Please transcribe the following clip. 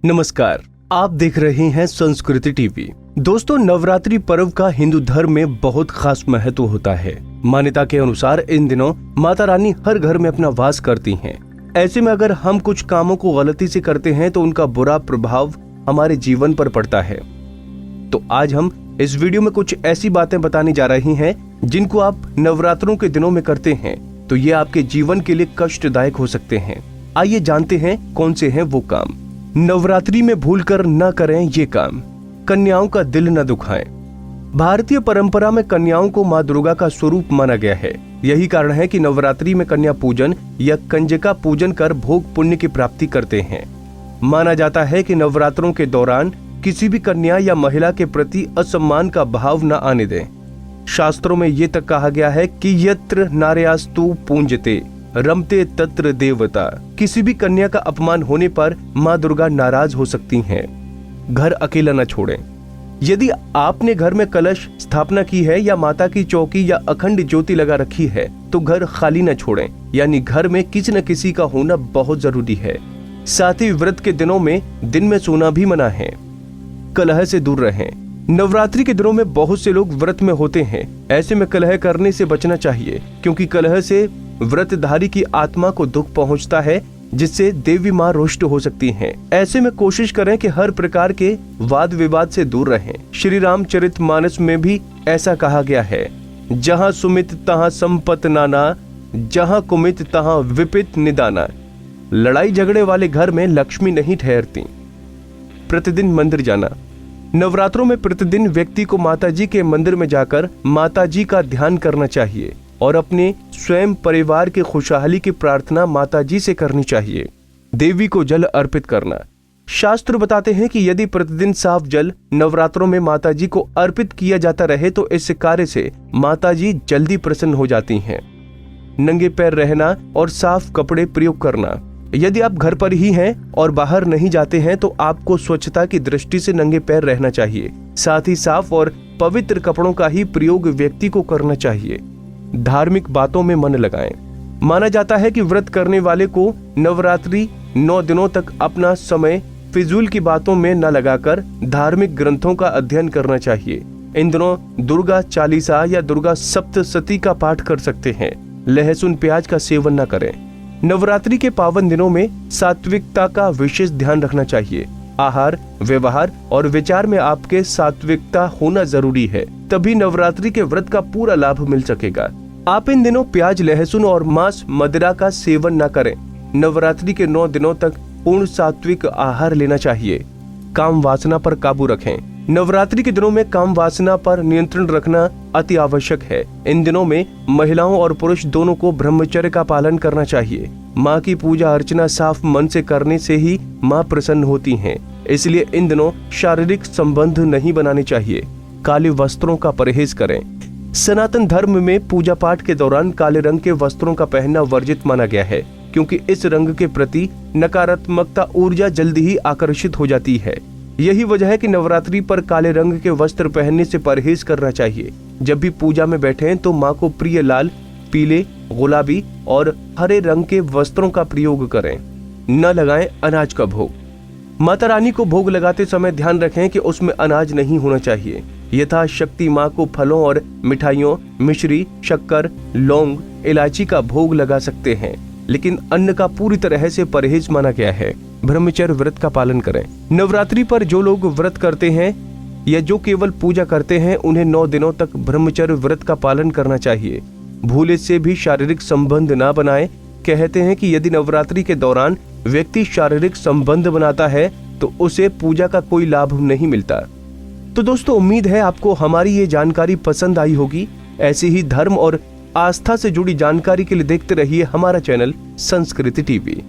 नमस्कार, आप देख रहे हैं संस्कृति टीवी। दोस्तों, नवरात्रि पर्व का हिंदू धर्म में बहुत खास महत्व होता है। मान्यता के अनुसार इन दिनों माता रानी हर घर में अपना वास करती हैं। ऐसे में अगर हम कुछ कामों को गलती से करते हैं तो उनका बुरा प्रभाव हमारे जीवन पर पड़ता है। तो आज हम इस वीडियो में कुछ ऐसी बातें बताने जा रहे हैं जिनको आप नवरात्रों के दिनों में करते हैं तो ये आपके जीवन के लिए कष्टदायक हो सकते हैं। आइए जानते हैं कौन से हैं वो काम। नवरात्रि में भूलकर न करें ये काम। कन्याओं का दिल न दुखाएं। भारतीय परंपरा में कन्याओं को मां दुर्गा का स्वरूप माना गया है। यही कारण है कि नवरात्रि में कन्या पूजन या कंजका पूजन कर भोग पुण्य की प्राप्ति करते हैं। माना जाता है कि नवरात्रों के दौरान किसी भी कन्या या महिला के प्रति असम्मान का भाव न आने दें। शास्त्रों में ये तक कहा गया है कि यत्र नार्यास्तु पूज्यते रमते तत्र देवता। किसी भी कन्या का अपमान होने पर मां दुर्गा नाराज हो सकती हैं। घर अकेला न छोड़ें। यदि आपने घर में कलश स्थापना की है या माता की चौकी या अखंड ज्योति लगा रखी है तो घर खाली न छोड़ें, यानी घर में किसी न किसी का होना बहुत जरूरी है। साथ ही व्रत के दिनों में दिन में सोना भी मना है। कलह से दूर रहें। नवरात्रि के दिनों में बहुत से लोग व्रत में होते हैं। ऐसे में कलह करने से बचना चाहिए, क्योंकि कलह से व्रतधारी की आत्मा को दुख पहुंचता है, जिससे देवी मां रुष्ट हो सकती हैं। ऐसे में कोशिश करें कि हर प्रकार के वाद विवाद से दूर रहें। श्री रामचरितमानस में भी ऐसा कहा गया है, जहाँ सुमित तहाँ संपत नाना, जहाँ कुमित तहाँ विपित निदाना। लड़ाई झगड़े वाले घर में लक्ष्मी नहीं ठहरती। प्रतिदिन मंदिर जाना। नवरात्रों में प्रतिदिन व्यक्ति को माताजी के मंदिर में जाकर माताजी का ध्यान करना चाहिए और अपने स्वयं परिवार की खुशहाली की प्रार्थना माताजी से करनी चाहिए। देवी को जल अर्पित करना। शास्त्र बताते हैं कि यदि प्रतिदिन साफ जल नवरात्रों में माताजी को अर्पित किया जाता रहे तो इस कार्य से माताजी जल्दी प्रसन्न हो जाती हैं। नंगे पैर रहना और साफ कपड़े प्रयोग करना। यदि आप घर पर ही हैं और बाहर नहीं जाते हैं तो आपको स्वच्छता की दृष्टि से नंगे पैर रहना चाहिए। साथ ही साफ और पवित्र कपड़ों का ही प्रयोग व्यक्ति को करना चाहिए। धार्मिक बातों में मन लगाएं। माना जाता है कि व्रत करने वाले को नवरात्रि 9 दिनों तक अपना समय फिजूल की बातों में न लगाकर धार्मिक ग्रंथों का अध्ययन करना चाहिए। इन दिनों दुर्गा चालीसा या दुर्गा सप्तशती का पाठ कर सकते हैं। लहसुन प्याज का सेवन न करें। नवरात्रि के पावन दिनों में सात्विकता का विशेष ध्यान रखना चाहिए। आहार, व्यवहार और विचार में आपके सात्विकता होना जरूरी है, तभी नवरात्रि के व्रत का पूरा लाभ मिल सकेगा। आप इन दिनों प्याज, लहसुन और मांस, मदिरा का सेवन न करें। नवरात्रि के 9 दिनों तक पूर्ण सात्विक आहार लेना चाहिए। काम वासना पर काबू रखें। नवरात्रि के दिनों में काम वासना पर नियंत्रण रखना अति आवश्यक है। इन दिनों में महिलाओं और पुरुष दोनों को ब्रह्मचर्य का पालन करना चाहिए। माँ की पूजा अर्चना साफ मन से करने से ही माँ प्रसन्न होती हैं। इसलिए इन दिनों शारीरिक संबंध नहीं बनाने चाहिए। काले वस्त्रों का परहेज करें। सनातन धर्म में पूजा पाठ के दौरान काले रंग के वस्त्रों का पहनना वर्जित माना गया है, क्योंकि इस रंग के प्रति नकारात्मकता ऊर्जा जल्दी ही आकर्षित हो जाती है। यही वजह है कि नवरात्रि पर काले रंग के वस्त्र पहनने से परहेज करना चाहिए। जब भी पूजा में बैठें तो माँ को प्रिय लाल, पीले, गुलाबी और हरे रंग के वस्त्रों का प्रयोग करें। न लगाएं अनाज का भोग। माता रानी को भोग लगाते समय ध्यान रखें कि उसमें अनाज नहीं होना चाहिए। यथाशक्ति माँ को फलों और मिठाइयों, मिश्री, शक्कर, लौंग, इलायची का भोग लगा सकते हैं, लेकिन अन्न का पूरी तरह से परहेज माना गया है। ब्रह्मचर्य व्रत का पालन करें। नवरात्रि पर जो लोग व्रत करते हैं या जो केवल पूजा करते हैं उन्हें 9 दिनों तक ब्रह्मचर्य व्रत का पालन करना चाहिए। भूले से भी शारीरिक संबंध ना बनाएं। कहते हैं कि यदि नवरात्रि के दौरान व्यक्ति शारीरिक संबंध बनाता है तो उसे पूजा का कोई लाभ नहीं मिलता। तो दोस्तों, उम्मीद है आपको हमारी ये जानकारी पसंद आई होगी। ऐसे ही धर्म और आस्था से जुड़ी जानकारी के लिए देखते रहिए हमारा चैनल संस्कृति टीवी।